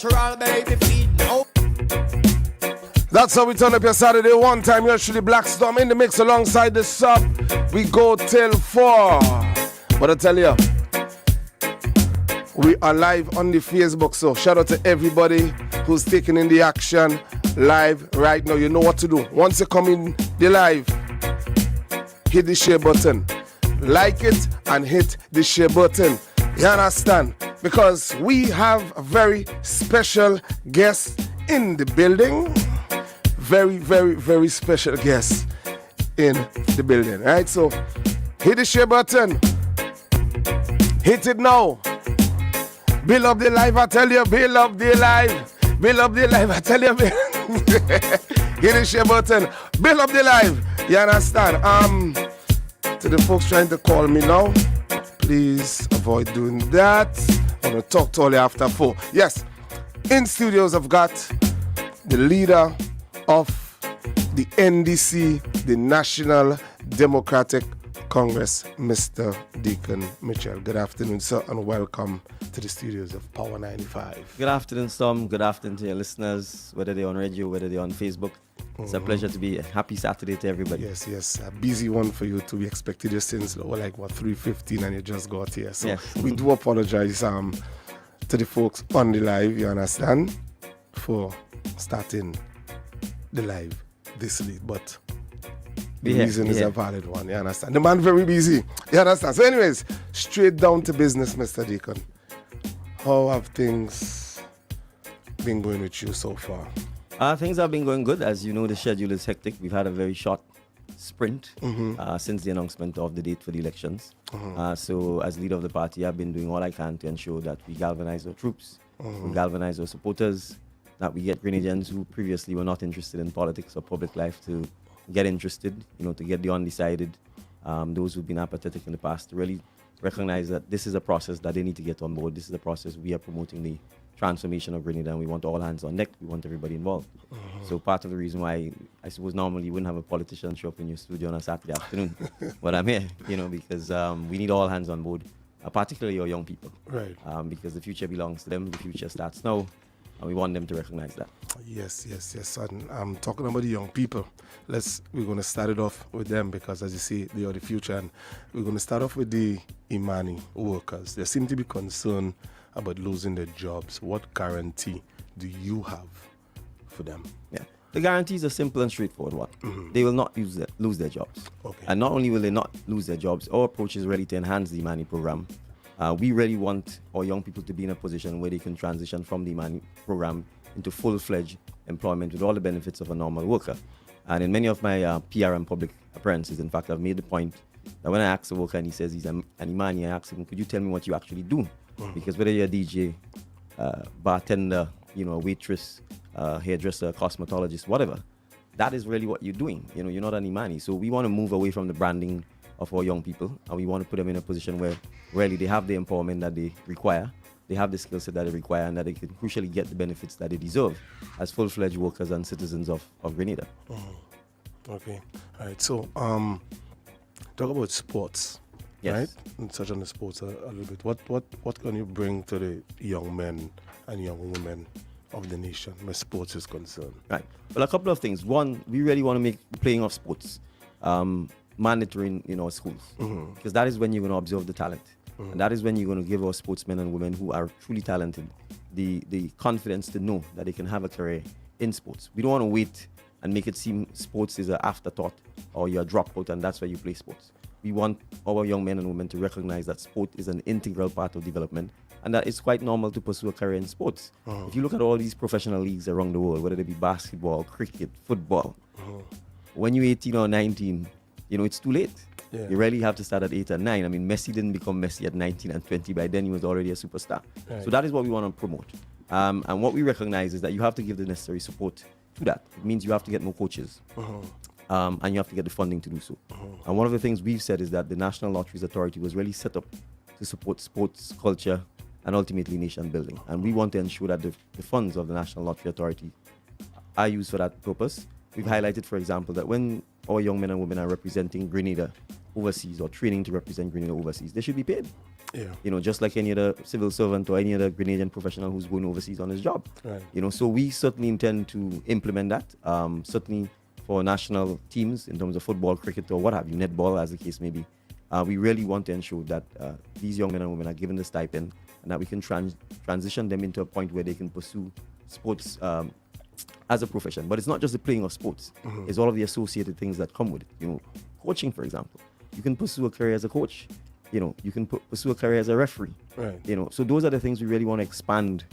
Natural baby feet, no. That's how we turn up your Saturday. One time, usually Black Storm in the mix alongside the sub. We go till 4. But I tell you, we are live on the Facebook. So shout out to everybody who's taking in the action live right now. You know what to do. Once you come in the live, hit the share button. Like it and hit the share button. You understand? Because we have a very special guest in the building. Very, very, very special guest in the building. Right? So hit the share button. Hit it now. Build up the live, I tell you. Build up the live. Build up the live, I tell you. Hit the share button. Build up the live. You understand? To the folks trying to call me now, please avoid doing that. I'm going to talk to all you after 4. Yes, in studios I've got the leader of the NDC, the National Democratic Congress, Mr. Dickon Mitchell. Good afternoon, sir, and welcome to the studios of Power 95. Good afternoon, Storm. Good afternoon to your listeners, whether they're on radio, whether they're on Facebook. It's a pleasure to be a happy Saturday to everybody. Yes. A busy one for you to be expected you since 3:15 and you just got here. So yes. We do apologize to the folks on the live, you understand, for starting the live this late. But the reason is a valid one, you understand. The man very busy, you understand. So anyways, straight down to business, Mr. Dickon. How have things been going with you so far? Things have been going good. As you know, the schedule is hectic. We've had a very short sprint since the announcement of the date for the elections. So as leader of the party, I've been doing all I can to ensure that we galvanize our troops, we galvanize our supporters, that we get Grenadians who previously were not interested in politics or public life to get interested, to get the undecided, those who've been apathetic in the past, to really recognize that this is a process that they need to get on board. This is a process we are promoting the transformation of Grenada, and we want all hands on deck. We want everybody involved. So part of the reason why I suppose normally you wouldn't have a politician show up in your studio on a Saturday afternoon, but I'm here, because we need all hands on board, particularly our young people, right? Because the future belongs to them. The future starts now, and we want them to recognize that. Yes. And I'm talking about the young people. We're going to start it off with them because, as you see, they are the future, and we're going to start off with the Imani workers. They seem to be concerned about losing their jobs. What guarantee do you have for them? Yeah, the guarantee is a simple and straightforward one. They will not lose their jobs. Okay. And not only will they not lose their jobs, our approach is really to enhance the Imani program. We really want our young people to be in a position where they can transition from the Imani program into full-fledged employment with all the benefits of a normal worker. And in many of my PR and public appearances, in fact, I've made the point that when I ask a worker and he says he's an Imani, I ask him, could you tell me what you actually do? Because whether you're a DJ, bartender, a waitress, hairdresser, cosmetologist, whatever, that is really what you're doing. You're not an Imani. So we want to move away from the branding of our young people, and we want to put them in a position where really they have the empowerment that they require, they have the skill set that they require, and that they can crucially get the benefits that they deserve as full-fledged workers and citizens of Grenada. Okay. All right. So, talk about sports. Yes. Right? And touch on the sports a little bit. What can you bring to the young men and young women of the nation where sports is concerned? Right. Well, a couple of things. One, we really want to make playing of sports mandatory in our schools, because that is when you're going to observe the talent. And that is when you're going to give our sportsmen and women who are truly talented the confidence to know that they can have a career in sports. We don't want to wait and make it seem sports is an afterthought or you're a dropout and that's why you play sports. We want our young men and women to recognize that sport is an integral part of development and that it's quite normal to pursue a career in sports. If you look at all these professional leagues around the world, whether they be basketball, cricket, football, when you're 18 or 19, it's too late. Yeah. You really have to start at 8 and 9. I mean, Messi didn't become Messi at 19 and 20. By then, he was already a superstar. Right. So that is what we want to promote. And what we recognize is that you have to give the necessary support to that. It means you have to get more coaches. And you have to get the funding to do so. And one of the things we've said is that the National Lotteries Authority was really set up to support sports, culture, and ultimately nation building. And we want to ensure that the funds of the National Lottery Authority are used for that purpose. We've highlighted, for example, that when our young men and women are representing Grenada overseas or training to represent Grenada overseas, they should be paid. Yeah. You know, just like any other civil servant or any other Grenadian professional who's going overseas on his job. Right. You know, so we certainly intend to implement that. Certainly for national teams in terms of football, cricket, or what have you, netball, as the case may be. We really want to ensure that these young men and women are given the stipend and that we can transition them into a point where they can pursue sports as a profession. But it's not just the playing of sports. It's all of the associated things that come with it. You know, coaching, for example. You can pursue a career as a coach. You know, you can pursue a career as a referee. Right. You know, so those are the things we really want to expand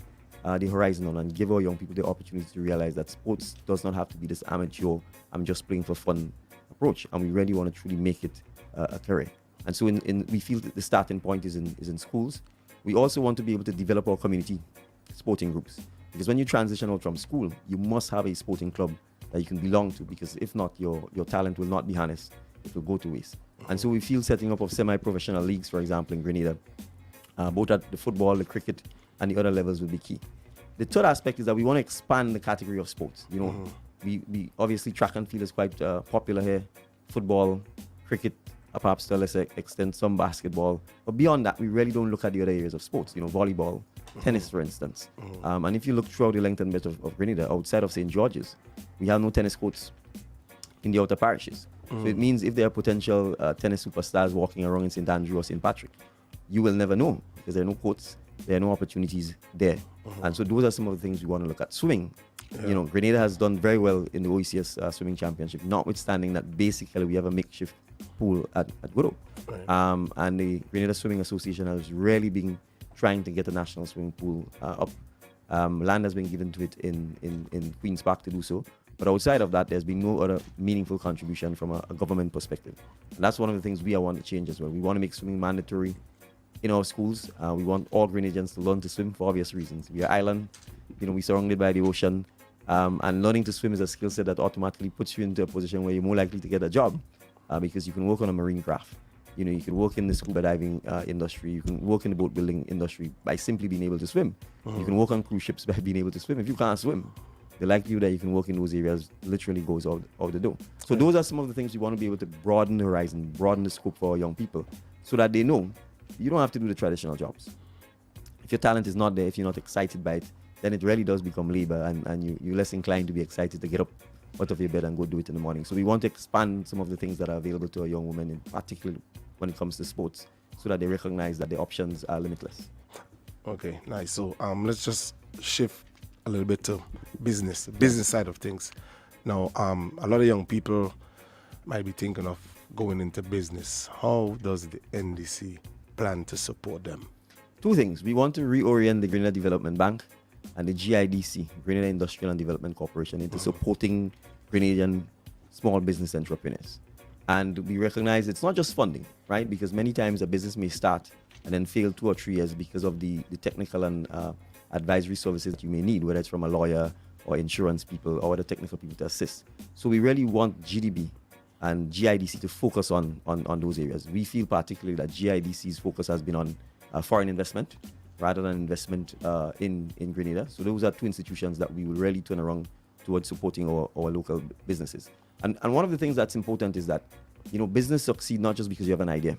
the horizon on and give our young people the opportunity to realize that sports does not have to be this amateur, I'm just playing for fun approach. And we really want to truly make it a career. And so we feel that the starting point is in schools. We also want to be able to develop our community sporting groups. Because when you transition out from school, you must have a sporting club that you can belong to, because if not, your talent will not be harnessed. It will go to waste. And so we feel setting up of semi-professional leagues, for example, in Grenada, both at the football, the cricket, and the other levels will be key. The third aspect is that we want to expand the category of sports. You know, we obviously track and field is quite popular here. Football, cricket, perhaps to a lesser extent, some basketball. But beyond that, we really don't look at the other areas of sports. You know, volleyball, tennis, for instance. And if you look throughout the length and breadth of Grenada, outside of St. George's, we have no tennis courts in the outer parishes. So it means if there are potential tennis superstars walking around in St. Andrew or St. Patrick, you will never know, because there are no courts, there are no opportunities there. And so those are some of the things we want to look at. Swimming. You know, Grenada has done very well in the OECS swimming championship, notwithstanding that basically we have a makeshift pool at Godo. Right. And the Grenada Swimming Association has really been trying to get a national swimming pool up. Land has been given to it in Queen's Park to do so. But outside of that, there's been no other meaningful contribution from a government perspective. And that's one of the things we want to change as well. We want to make swimming mandatory in our schools. We want all Grenadians to learn to swim for obvious reasons. We are island, you know, we're surrounded by the ocean. And learning to swim is a skill set that automatically puts you into a position where you're more likely to get a job, because you can work on a marine craft. You know, you can work in the scuba diving industry. You can work in the boat building industry by simply being able to swim. You can work on cruise ships by being able to swim. If you can't swim, the likelihood that you can work in those areas literally goes out the door. So those are some of the things we want to be able to broaden the horizon, broaden the scope for our young people, so that they know you don't have to do the traditional jobs. If your talent is not there, if you're not excited by it, then it really does become labor, and you're less inclined to be excited to get up out of your bed and go do it in the morning. So we want to expand some of the things that are available to our young women, in particular when it comes to sports, so that they recognize that the options are limitless. Okay, nice. So let's just shift a little bit to business side of things. Now, a lot of young people might be thinking of going into business. How does the NDC plan to support them? Two things. We want to reorient the Grenada Development Bank and the GIDC, Grenada Industrial and Development Corporation, into supporting Grenadian small business entrepreneurs. And we recognize it's not just funding, right? Because many times a business may start and then fail 2 or 3 years because of the technical and advisory services that you may need, whether it's from a lawyer or insurance people or other technical people to assist. So we really want GDB and GIDC to focus on those areas. We feel particularly that GIDC's focus has been on foreign investment rather than investment in Grenada. So those are 2 institutions that we will really turn around towards supporting our local businesses. And one of the things that's important is that, you know, business succeed not just because you have an idea.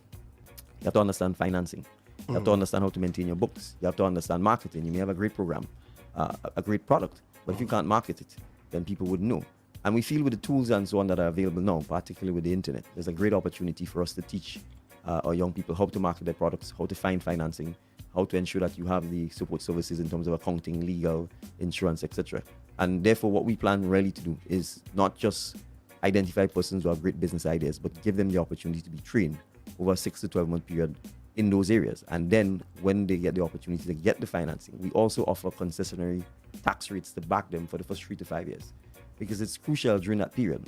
You have to understand financing. You have to understand how to maintain your books. You have to understand marketing. You may have a great program, a great product, but if you can't market it, then people wouldn't know. And we feel with the tools and so on that are available now, particularly with the internet, there's a great opportunity for us to teach our young people how to market their products, how to find financing, how to ensure that you have the support services in terms of accounting, legal, insurance, etc. And therefore, what we plan really to do is not just identify persons who have great business ideas, but give them the opportunity to be trained over a 6 to 12 month period in those areas. And then when they get the opportunity to get the financing, we also offer concessionary tax rates to back them for the first 3 to 5 years. Because it's crucial during that period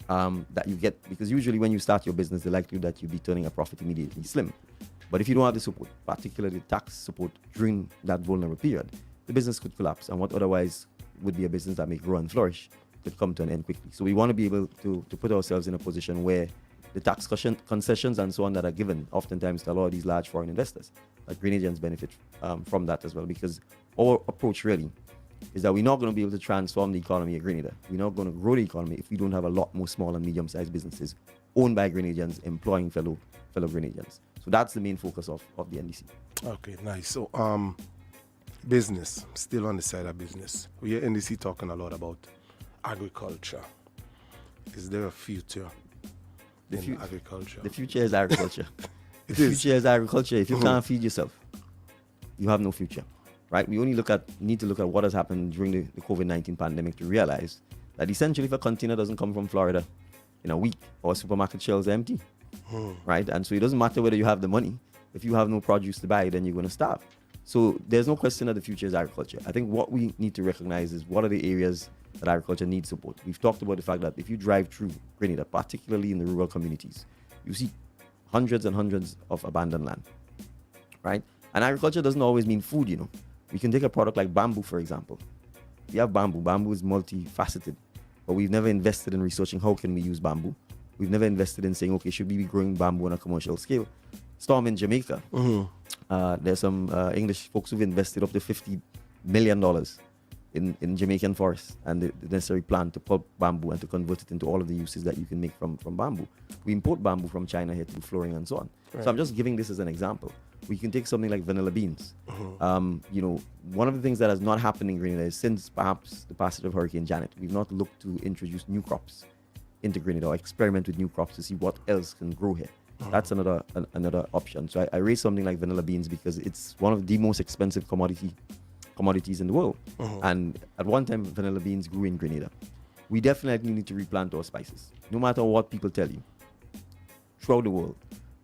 that you get, because usually when you start your business, the likelihood that you'll be turning a profit immediately is slim. But if you don't have the support, particularly tax support during that vulnerable period, the business could collapse, and what otherwise would be a business that may grow and flourish could come to an end quickly. So we want to be able to put ourselves in a position where the tax concessions and so on that are given oftentimes to a lot of these large foreign investors, that Grenadians benefit from that as well. Because our approach really is that we're not going to be able to transform the economy of Grenada. We're not going to grow the economy if we don't have a lot more small and medium-sized businesses owned by Grenadians, employing fellow Grenadians. So that's the main focus of the NDC. Okay, nice. So, business, still on the side of business. We hear NDC talking a lot about agriculture. Is there a future in agriculture? The future is agriculture. It The is. future is agriculture. If you can't feed yourself, you have no future, right? We only need to look at what has happened during the COVID-19 pandemic to realize that essentially if a container doesn't come from Florida in a week, our supermarket shelves are empty, right? And so it doesn't matter whether you have the money. If you have no produce to buy, then you're going to starve. So there's no question that the future is agriculture. I think what we need to recognize is what are the areas that agriculture needs support. We've talked about the fact that if you drive through Grenada, particularly in the rural communities, you see hundreds and hundreds of abandoned land, right? And agriculture doesn't always mean food, you know. We can take a product like bamboo, for example. We have bamboo. Bamboo is multifaceted, but we've never invested in researching how can we use bamboo. We've never invested in saying, okay, should we be growing bamboo on a commercial scale? Storm in Jamaica. There's some English folks who've invested up to $50 million in Jamaican forests and the necessary plan to pulp bamboo and to convert it into all of the uses that you can make from bamboo. We import bamboo from China here to do flooring and so on. Right. So I'm just giving this as an example. We can take something like vanilla beans. You know, one of the things that has not happened in Grenada is since perhaps the passage of Hurricane Janet, we've not looked to introduce new crops into Grenada or experiment with new crops to see what else can grow here. That's another option. So I raise something like vanilla beans because it's one of the most expensive commodities in the world. And at one time, vanilla beans grew in Grenada. We definitely need to replant our spices, no matter what people tell you, throughout the world.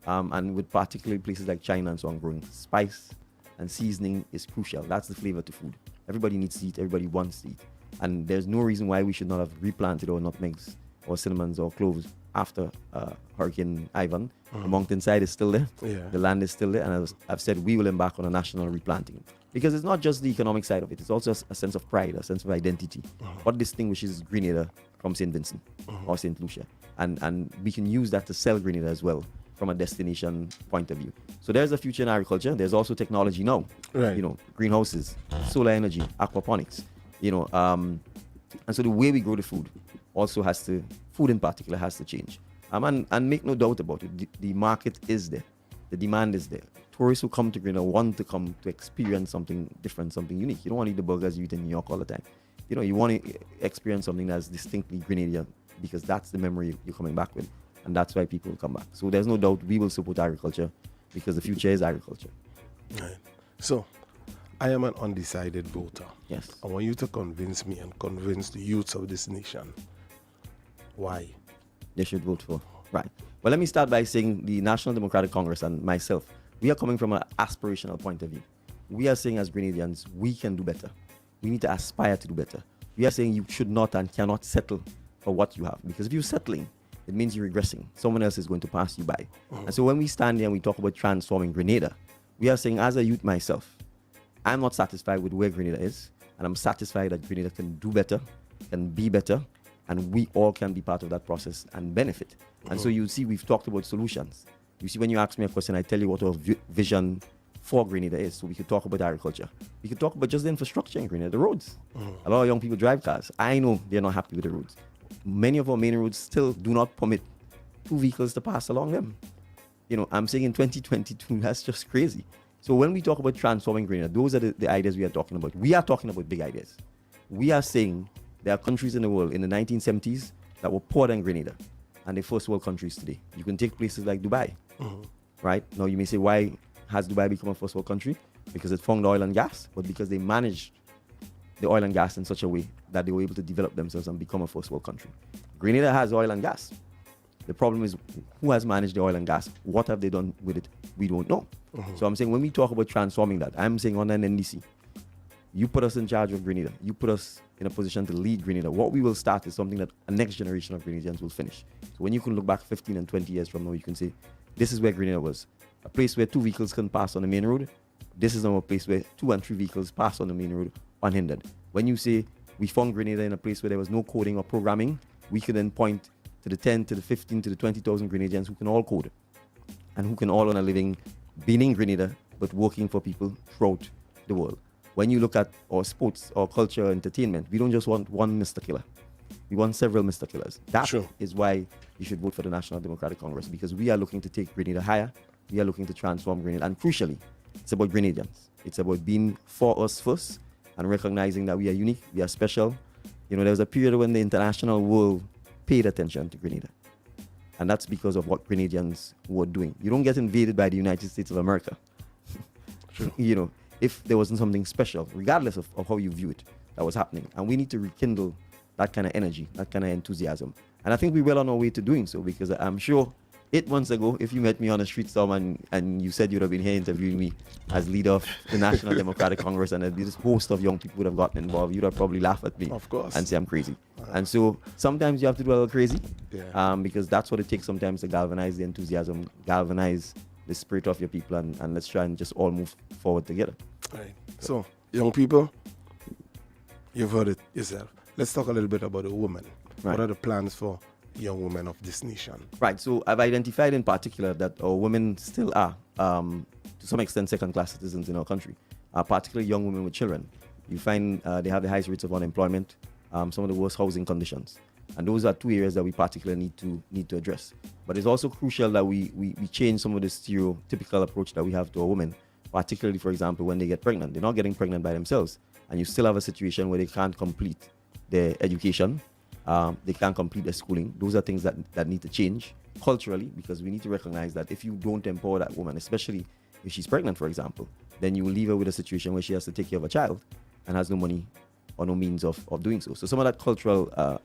And with particularly places like China and so on growing, spice and seasoning is crucial. That's the flavor to food. Everybody needs to eat. Everybody wants to eat. And there's no reason why we should not have replanted our nutmegs or cinnamons or cloves after Hurricane Ivan. The mountainside is still there. The land is still there. And as I've said, we will embark on a national replanting. Because it's not just the economic side of it. It's also a sense of pride, a sense of identity. What distinguishes Grenada from St. Vincent or St. Lucia. And we can use that to sell Grenada as well from a destination point of view. So there's a future in agriculture. There's also technology now. Right. You know, greenhouses, solar energy, aquaponics. You know, and so the way we grow the food also food in particular has to change. And make no doubt about it, the market is there. The demand is there. Tourists who come to Grenada want to come to experience something different, something unique. You don't want to eat the burgers you eat in New York all the time. You know, you want to experience something that's distinctly Grenadian because that's the memory you're coming back with. And that's why people will come back. So there's no doubt we will support agriculture because the future is agriculture. Right. So I am an undecided voter. Yes. I want you to convince me and convince the youths of this nation why they should vote for. Right. Well, let me start by saying the National Democratic Congress and myself, we are coming from an aspirational point of view. We are saying as Grenadians, we can do better. We need to aspire to do better. We are saying you should not and cannot settle for what you have. Because if you're settling, it means you're regressing. Someone else is going to pass you by. And so when we stand here and we talk about transforming Grenada, we are saying as a youth myself, I'm not satisfied with where Grenada is. And I'm satisfied that Grenada can do better, can be better, and we all can be part of that process and benefit. And so you see, we've talked about solutions. You see, when you ask me a question, I tell you what our vision for Grenada is. So we could talk about agriculture. We could talk about just the infrastructure in Grenada, the roads. A lot of young people drive cars. I know they're not happy with the roads. Many of our main roads still do not permit 2 vehicles to pass along them. You know, I'm saying in 2022, that's just crazy. So when we talk about transforming Grenada, those are the ideas we are talking about. We are talking about big ideas. We are saying there are countries in the world in the 1970s that were poorer than Grenada, and they're first world countries today. You can take places like Dubai, right? Now you may say, why has Dubai become a first world country? Because it found oil and gas, but because they managed the oil and gas in such a way that they were able to develop themselves and become a first world country. Grenada has oil and gas. The problem is, who has managed the oil and gas? What have they done with it? We don't know. So I'm saying when we talk about transforming that, I'm saying on an NDC, you put us in charge of Grenada. You put us in a position to lead Grenada. What we will start is something that a next generation of Grenadians will finish. So when you can look back 15 and 20 years from now, you can say, this is where Grenada was. A place where 2 vehicles can pass on the main road. This is now a place where 2 and 3 vehicles pass on the main road unhindered. When you say we found Grenada in a place where there was no coding or programming, we can then point to the 10, to the 15, to the 20,000 Grenadians who can all code and who can all earn a living being in Grenada, but working for people throughout the world. When you look at our sports, our culture, entertainment, we don't just want one Mr. Killer. We want several Mr. Killers. That Sure. is why you should vote for the National Democratic Congress, because we are looking to take Grenada higher. We are looking to transform Grenada. And crucially, it's about Grenadians. It's about being for us first and recognizing that we are unique, we are special. You know, there was a period when the international world paid attention to Grenada. And that's because of what Grenadians were doing. You don't get invaded by the United States of America. True. You know, if there wasn't something special, regardless of how you view it, that was happening. And we need to rekindle that kind of energy, that kind of enthusiasm. And I think we're well on our way to doing so, because I'm sure 8 months ago, if you met me on a street storm and you said you'd have been here interviewing me as leader of the National Democratic Congress, and this host of young people would have gotten involved, you'd have probably laughed at me. Of course. And say I'm crazy. And so sometimes you have to do a little crazy, Yeah. because that's what it takes sometimes to galvanize the enthusiasm, galvanize the spirit of your people, and let's try and just all move forward together. Right. So, young people, you've heard it yourself. Let's talk a little bit about the women. Right. What are the plans for young women of this nation? Right. So I've identified in particular that our women still are, to some extent, second-class citizens in our country, particularly young women with children. You find they have the highest rates of unemployment, some of the worst housing conditions. And those are two areas that we particularly need to address. But it's also crucial that we change some of the stereotypical approach that we have to our women, particularly, for example, when they get pregnant. They're not getting pregnant by themselves, and you still have a situation where they can't complete their education, they can't complete their schooling. Those are things that need to change culturally, because we need to recognize that if you don't empower that woman, especially if she's pregnant, for example, then you will leave her with a situation where she has to take care of a child and has no money or no means of doing so. So some of that cultural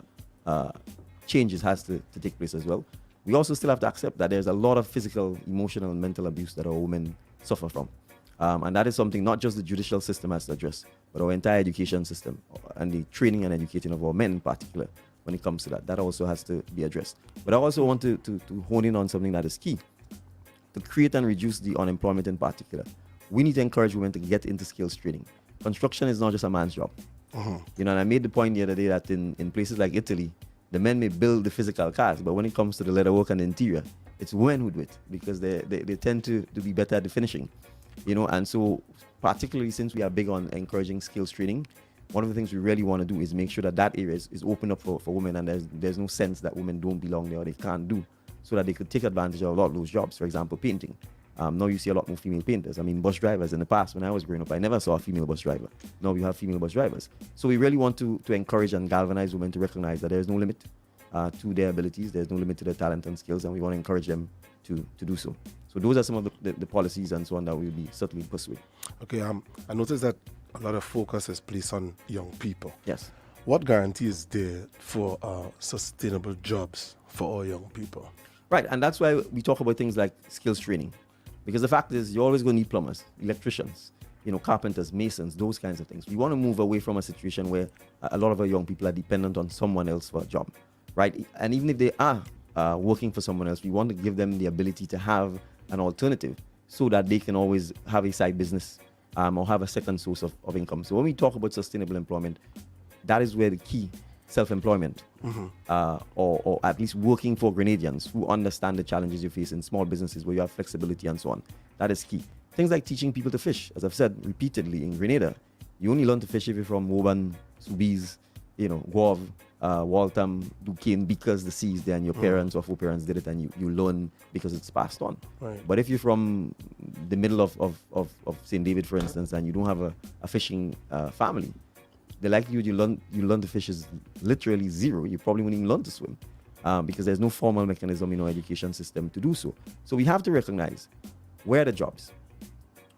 changes has to take place as well. We also still have to accept that there's a lot of physical, emotional, and mental abuse that our women suffer from. And that is something not just the judicial system has to address, but our entire education system and the training and educating of our men in particular when it comes to that. That also has to be addressed. But I also want to hone in on something that is key. To create and reduce the unemployment in particular, we need to encourage women to get into skills training. Construction is not just a man's job. You know, and I made the point the other day that in places like Italy, the men may build the physical cars, but when it comes to the leather work and the interior, it's women who do it, because they tend to be better at the finishing. You know, and so particularly since we are big on encouraging skills training, one of the things we really want to do is make sure that area is open up for women, and there's no sense that women don't belong there or they can't do, so that they could take advantage of a lot of those jobs. For example, painting. Now you see a lot more female painters. I mean, bus drivers. In the past, when I was growing up, I never saw a female bus driver. Now we have female bus drivers. So we really want to encourage and galvanize women to recognize that there's no limit to their abilities, there's no limit to their talent and skills, and we want to encourage them to do so. So those are some of the policies and so on that we'll be certainly pursuing. Okay, I noticed that a lot of focus is placed on young people. Yes. What guarantee is there for sustainable jobs for our young people? Right, and that's why we talk about things like skills training. Because the fact is, you're always going to need plumbers, electricians, you know, carpenters, masons, those kinds of things. We want to move away from a situation where a lot of our young people are dependent on someone else for a job, right? And even if they are working for someone else, we want to give them the ability to have an alternative so that they can always have a side business or have a second source of income. So when we talk about sustainable employment, that is where the key, self-employment, or at least working for Grenadians who understand the challenges you face in small businesses where you have flexibility and so on. That is key. Things like teaching people to fish. As I've said repeatedly, in Grenada, you only learn to fish if you're from Woban, Soubise, you know, Guave, Waltham, Duquesne, because the sea is there and your parents or foreparents did it, and you learn because it's passed on. Right. But if you're from the middle of St. David, for instance, and you don't have a fishing family, the likelihood you learn to fish is literally zero. You probably won't even learn to swim because there's no formal mechanism in our education system to do so. So we have to recognize where are the jobs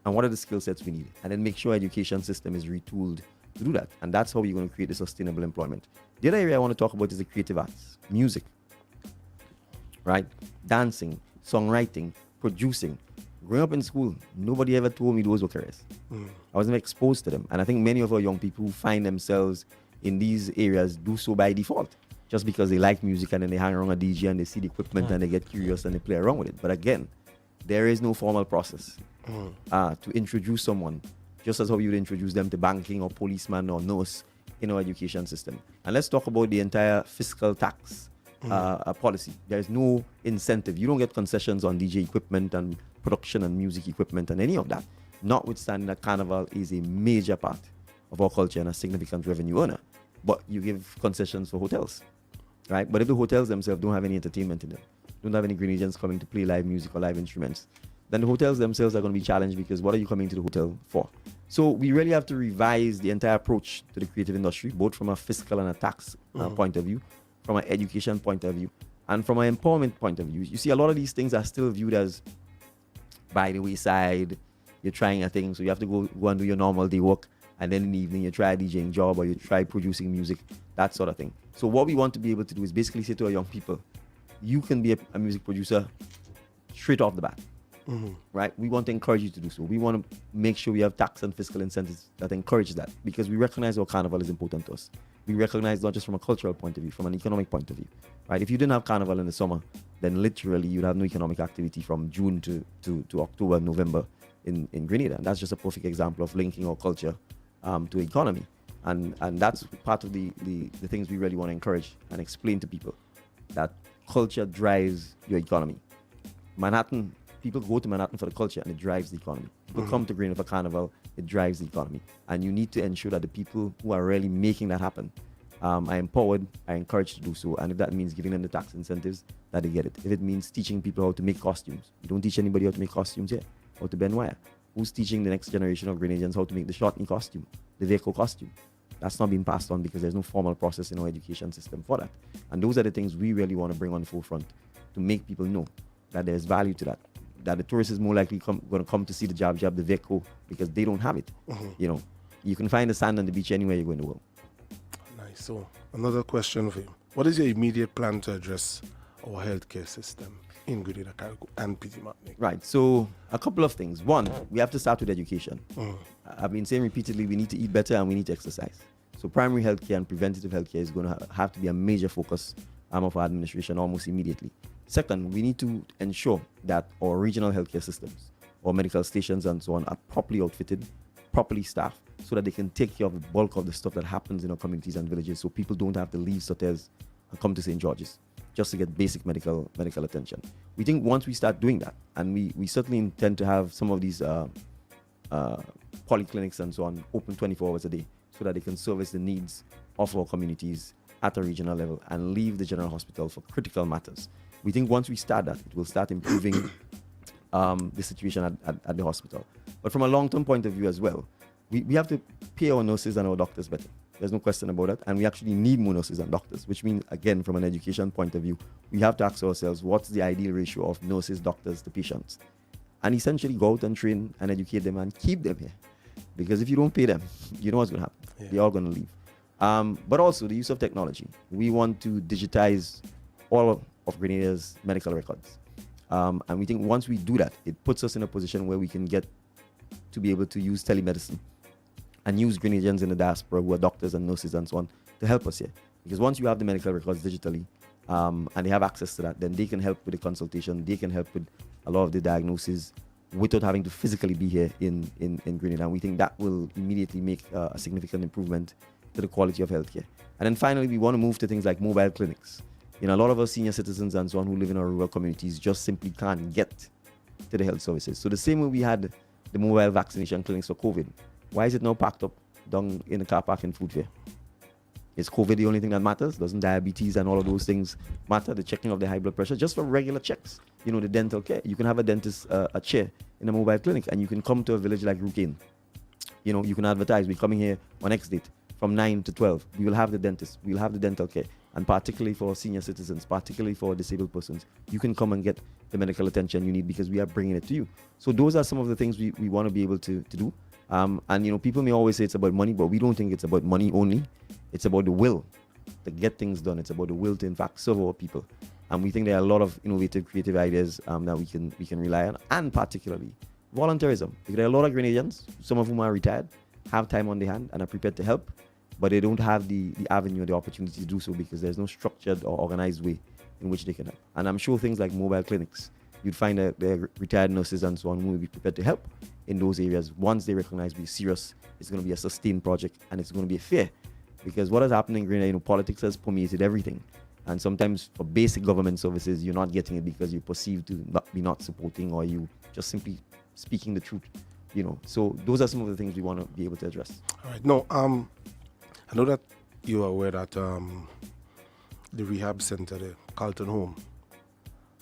and what are the skill sets we need, and then make sure education system is retooled to do that. And that's how we're going to create the sustainable employment. The other area I want to talk about is the creative arts, music, right? Dancing, songwriting, producing. Growing up in school, nobody ever told me those were careers. I was never exposed to them. And I think many of our young people who find themselves in these areas do so by default, just because they like music and then they hang around a DJ and they see the equipment and they get curious and they play around with it. But again, there is no formal process to introduce someone, just as how you would introduce them to banking or policeman or nurse in our education system. And let's talk about the entire fiscal tax policy. There's no incentive. You don't get concessions on DJ equipment and production and music equipment and any of that. Notwithstanding that Carnival is a major part of our culture and a significant revenue earner. but you give concessions for hotels, right? But if the hotels themselves don't have any entertainment in them, don't have any Grenadians coming to play live music or live instruments, then the hotels themselves are going to be challenged, because what are you coming to the hotel for? So we really have to revise the entire approach to the creative industry, both from a fiscal and a tax point of view, from an education point of view, and from an empowerment point of view. You see, a lot of these things are still viewed as by the wayside. You're trying a thing, so you have to go and do your normal day work, and then in the evening you try a DJing job or you try producing music, that sort of thing. So what we want to be able to do is basically say to our young people, you can be a music producer straight off the bat. Right? We want to encourage you to do so. We want to make sure we have tax and fiscal incentives that encourage that, because we recognize our carnival is important to us. We recognize not just from a cultural point of view, from an economic point of view. Right? If you didn't have carnival in the summer, then literally you'd have no economic activity from June to October, November in Grenada. And that's just a perfect example of linking our culture to economy. And that's part of the things we really want to encourage and explain to people, that culture drives your economy. People go to Manhattan for the culture, and it drives the economy. People come to Grenada for carnival, it drives the economy. And you need to ensure that the people who are really making that happen are empowered, are encouraged to do so. And if that means giving them the tax incentives, that they get it. If it means teaching people how to make costumes, you don't teach anybody how to make costumes here, how to bend wire. Who's teaching the next generation of Grenadians how to make the shortney costume, the vehicle costume? That's not being passed on, because there's no formal process in our education system for that. And those are the things we really want to bring on the forefront, to make people know that there's value to that. That the tourist is more likely going to come to see the job, the vehicle, because they don't have it. You know, you can find the sand on the beach anywhere you go in the world. Nice. So another question for you. What is your immediate plan to address our healthcare system in Grenada, Carriacou, and PT Martinique? Right. So a couple of things. One, we have to start with education. I've been saying repeatedly, we need to eat better and we need to exercise. So primary healthcare and preventative healthcare is going to have to be a major focus of our administration almost immediately. Second, we need to ensure that our regional healthcare systems, our medical stations and so on, are properly outfitted, properly staffed, so that they can take care of the bulk of the stuff that happens in our communities and villages, so people don't have to leave Sotez and come to St. George's just to get basic medical attention. We think once we start doing that, and we certainly intend to have some of these polyclinics and so on open 24 hours a day, so that they can service the needs of our communities at a regional level and leave the general hospital for critical matters. We think once we start that, it will start improving the situation at the hospital. But from a long-term point of view as well, we have to pay our nurses and our doctors better. There's no question about that. And we actually need more nurses and doctors, which means, again, from an education point of view, we have to ask ourselves, what's the ideal ratio of nurses, doctors to patients? And essentially go out and train and educate them and keep them here. Because if you don't pay them, you know what's going to happen. Yeah. They're all going to leave. But also the use of technology. We want to digitize all of Grenada's medical records. And we think once we do that, it puts us in a position where we can get to be able to use telemedicine and use Grenadians in the diaspora who are doctors and nurses and so on to help us here. Because once you have the medical records digitally and they have access to that, then they can help with the consultation, they can help with a lot of the diagnosis without having to physically be here in Grenada. And we think that will immediately make a significant improvement to the quality of healthcare. And then finally, we want to move to things like mobile clinics. You know, a lot of our senior citizens and so on who live in our rural communities just simply can't get to the health services. So the same way we had the mobile vaccination clinics for COVID, why is it now packed up down in the car park in Food Fair? Is COVID the only thing that matters? Doesn't diabetes and all of those things matter? The checking of the high blood pressure, just for regular checks. You know, the dental care. You can have a dentist, a chair in a mobile clinic, and you can come to a village like Rukin. You know, you can advertise, we're coming here on X date from 9 to 12. We will have the dentist, we'll have the dental care. And particularly for senior citizens, particularly for disabled persons, you can come and get the medical attention you need because we are bringing it to you. So those are some of the things we want to be able to do. And, you know, people may always say it's about money, but we don't think it's about money only. It's about the will to get things done. It's about the will to, in fact, serve our people. And we think there are a lot of innovative, creative ideas that we can rely on, and particularly volunteerism. Because there are a lot of Grenadians, some of whom are retired, have time on their hand and are prepared to help, but they don't have the avenue, the opportunity to do so because there's no structured or organized way in which they can help. And I'm sure things like mobile clinics, you'd find that there are retired nurses and so on who will be prepared to help in those areas. Once they recognize we're serious, it's going to be a sustained project and it's going to be fair. Because what has happened in Grenada, you know, politics has permeated everything. And sometimes for basic government services, you're not getting it because you're perceived to not supporting, or you just simply speaking the truth, you know. So those are some of the things we want to be able to address. All right. No, I know that you are aware that the rehab center, the Carlton Home,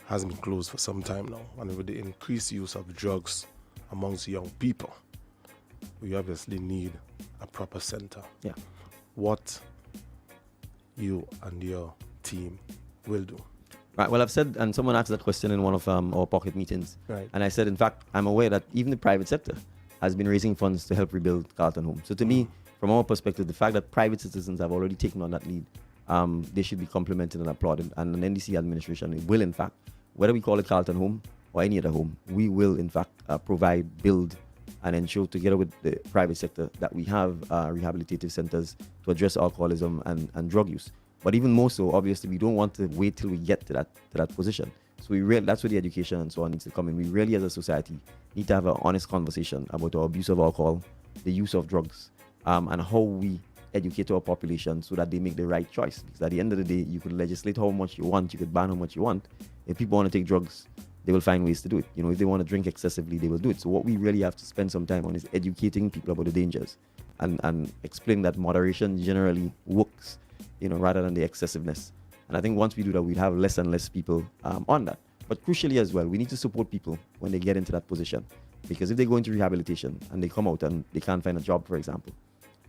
has been closed for some time now, and with the increased use of drugs amongst young people, we obviously need a proper center. Yeah. What you and your team will do. Right. Well, I've said, and someone asked that question in one of our pocket meetings. Right. And I said, in fact, I'm aware that even the private sector has been raising funds to help rebuild Carlton Home. So to me, from our perspective, the fact that private citizens have already taken on that lead, they should be complimented and applauded. And an NDC administration will, in fact, whether we call it Carlton Home or any other home, we will, in fact, provide, build, and ensure, together with the private sector, that we have rehabilitative centers to address alcoholism and drug use. But even more so, obviously, we don't want to wait till we get to that position. So that's where the education and so on needs to come in. We really, as a society, need to have an honest conversation about our abuse of alcohol, the use of drugs, and how we educate our population so that they make the right choice. Because at the end of the day, you could legislate how much you want, you could ban how much you want. If people want to take drugs, they will find ways to do it. You know, if they want to drink excessively, they will do it. So what we really have to spend some time on is educating people about the dangers and explain that moderation generally works, you know, rather than the excessiveness. And I think once we do that, we'll have less and less people on that. But crucially as well, we need to support people when they get into that position. Because if they go into rehabilitation and they come out and they can't find a job, for example,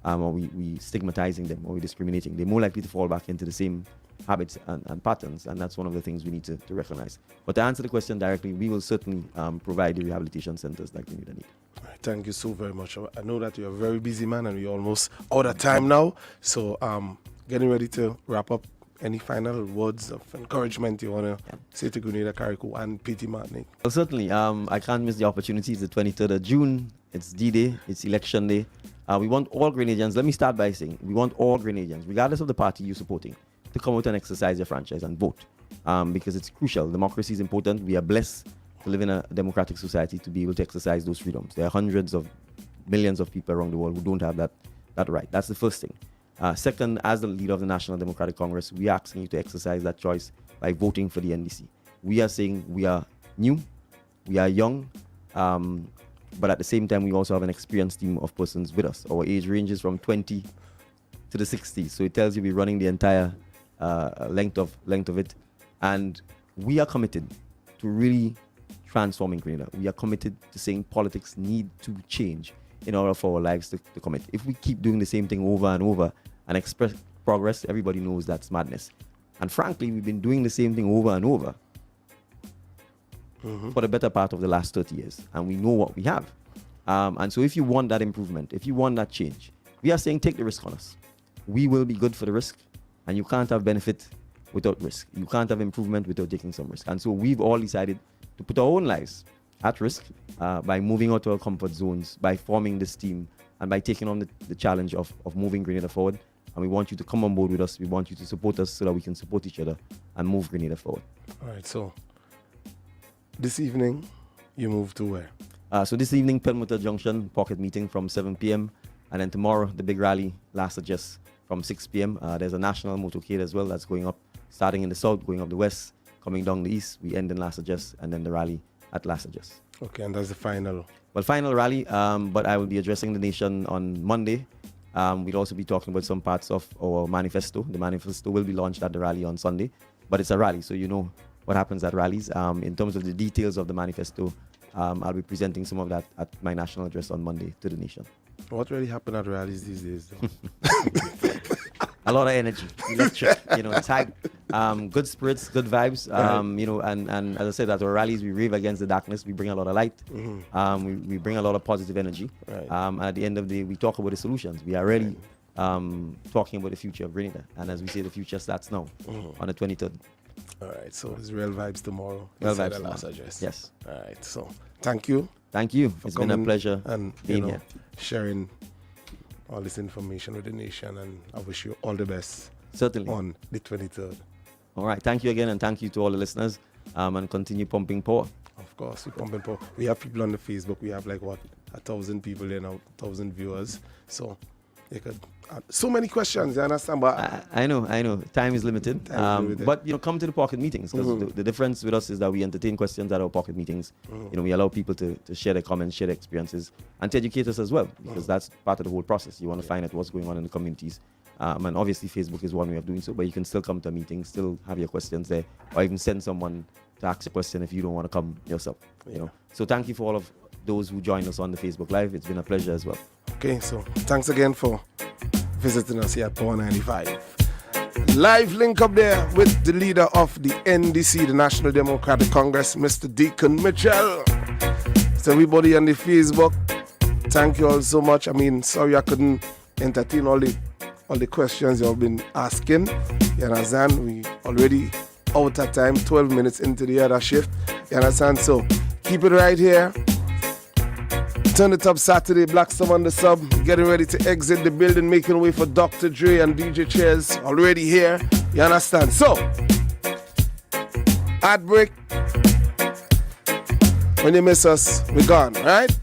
or we stigmatizing them or we discriminating, they're more likely to fall back into the same habits and patterns, and that's one of the things we need to recognize. But to answer the question directly, we will certainly provide the rehabilitation centers like we need. All right, thank you so very much. I know that you're a very busy man and we're almost out of time now. So getting ready to wrap up. Any final words of encouragement you want to say to Grenada Carriacou and P.T. Martinique? Well, certainly. I can't miss the opportunity. It's the 23rd of June. It's D-Day. It's election day. We want all Grenadians. Let me start by saying we want all Grenadians, regardless of the party you're supporting, to come out and exercise your franchise and vote, because it's crucial. Democracy is important. We are blessed to live in a democratic society to be able to exercise those freedoms. There are hundreds of millions of people around the world who don't have that right. That's the first thing. Second, as the leader of the National Democratic Congress, we are asking you to exercise that choice by voting for the NDC. We are saying we are new, we are young, but at the same time, we also have an experienced team of persons with us. Our age ranges from 20 to the 60s, so it tells you we're running the entire length of it, and we are committed to really transforming Grenada. We are committed to saying politics need to change in order for our lives to commit. If we keep doing the same thing over and over and express progress, everybody knows that's madness. And frankly, we've been doing the same thing over and over for the better part of the last 30 years. And we know what we have. And so if you want that improvement, if you want that change, we are saying take the risk on us. We will be good for the risk. And you can't have benefit without risk. You can't have improvement without taking some risk. And so we've all decided to put our own lives at risk by moving out of our comfort zones, by forming this team, and by taking on the challenge of moving Grenada forward. And we want you to come on board with us. We want you to support us so that we can support each other and move Grenada forward. All right, so this evening, you move to where? So this evening, Perlmutter Junction, pocket meeting from 7 p.m. And then tomorrow, the big rally, Last Adjust, from 6 p.m. There's a national motorcade as well that's going up, starting in the south, going up the west, coming down the east. We end in Last Adjust, and then the rally at Last Adjust. Okay, and that's the final? Well, final rally, but I will be addressing the nation on Monday. We'll also be talking about some parts of our manifesto. The manifesto will be launched at the rally on Sunday, but it's a rally, so you know what happens at rallies. In terms of the details of the manifesto, I'll be presenting some of that at my national address on Monday to the nation. What really happens at rallies these days, though? A lot of energy, electric, it's high. Good spirits, good vibes, and as I said, at our rallies, we rave against the darkness. We bring a lot of light. We bring a lot of positive energy. Right. And at the end of the day, we talk about the solutions. We are really talking about the future of Grenada. And as we say, the future starts now on the 23rd. All right, so it's real vibes tomorrow. Real vibes the tomorrow. Last Address. Yes. All right, so thank you. Thank you. It's been a pleasure and being here. Sharing all this information with the nation, and I wish you all the best. Certainly. On the 23rd. All right. Thank you again, and thank you to all the listeners, and continue pumping power. Of course, we pumping power. We have people on the Facebook. We have 1,000 people there now, 1,000 viewers. So you could so many questions, you understand? But I know. Time is limited. But come to the pocket meetings, because the difference with us is that we entertain questions at our pocket meetings. We allow people to share their comments, share their experiences, and to educate us as well, because that's part of the whole process. You want to find out what's going on in the communities And obviously Facebook is one way of doing so, but you can still come to a meeting, still have your questions there, or even send someone to ask a question if you don't want to come yourself. You know. So thank you for all of those who joined us on the Facebook Live. It's been a pleasure as well. Okay, so thanks again for visiting us here at Power 95. Live link up there with the leader of the NDC, the National Democratic Congress, Mr. Dickon Mitchell. So everybody on the Facebook, thank you all so much. I mean, sorry I couldn't entertain all the questions you've been asking. You understand? We already out of time, 12 minutes into the other shift. You understand? So keep it right here. Turn it up Saturday, Black Sub on the Sub. Getting ready to exit the building, making way for Dr. Dre and DJ Chairs. Already here. You understand? So, ad break. When you miss us, we're gone, right?